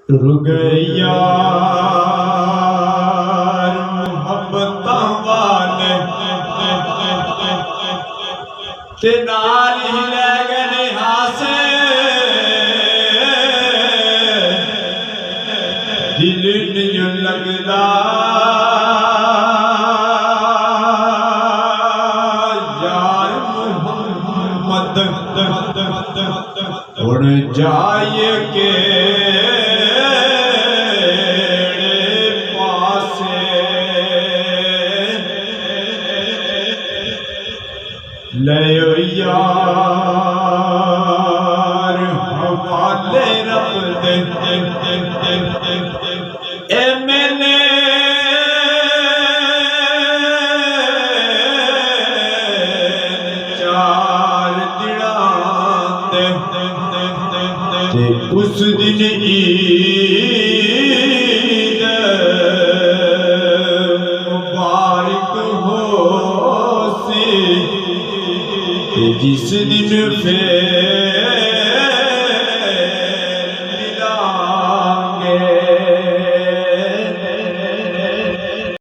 رگیا محبت والے تے نال ہی لے گئے ہاسے دل نہیں لگدا یار محمد ہن جائے کے لے یار حوالے رب دے اے میں نے چار دڑاں تے اس دن عید مبارک ہو سی جس دن پھر